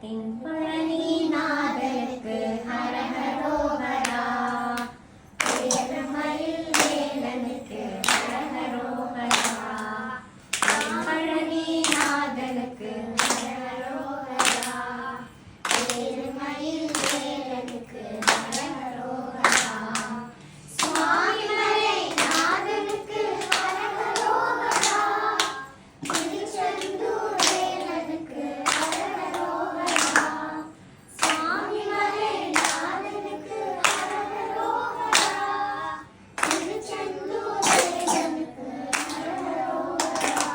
தென்பழனி நாதனுக்கு ஹரஹரோஹரா, ஏழுமயில் வேலனுக்கு ஹரஹரோஹரா. தென்பழனி நாதனுக்கு ஹரஹரோஹரா, ஏழுமயில் வேலனுக்கு ஹரஹரோஹரா. சுவாமிமலை நாதனுக்கு ஹரஹரோஹரா, திருச்செந்தூர் வேலனுக்கு ஹரஹரோஹரா. சுவாமிமலை நாதனுக்கு ஹரஹரோஹரா, திருச்செந்தூர் வேலனுக்கு ஹரஹரோஹரா.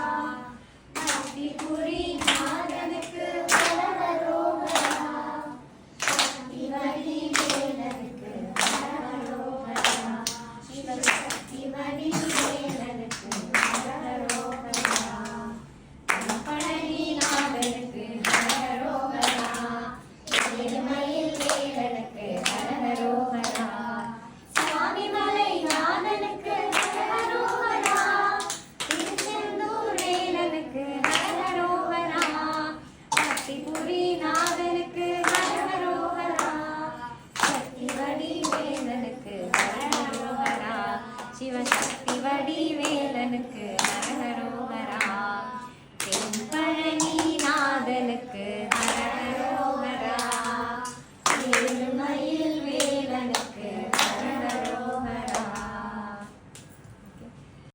பத்திபுரி நாதனுக்கு ஹரஹரோஹரா, சக்திவடி வேலனுக்கு ஹரஹரோஹரா. சிவசக்திவடி வேலனுக்கு ஹரஹரோஹரா. தென்பழனி நாதனுக்கு ஹரஹரோஹரா, ஏழுமயில் வேலனுக்கு ஹரஹரோஹரா. சுவாமிமலை நாதனுக்கு ஹரஹரோஹரா, திருச்செந்தூர் வேலனுக்கு ஹரஹரோஹரா. பத்திபுரி நாதனுக்கு ஹரஹரோஹரா, சக்திவடி வேலனுக்கு ஹரஹரோஹரா. சிவசக்திவடி வேலனுக்கு ஹரஹரோஹரா. தென்பழனி நாதனுக்கு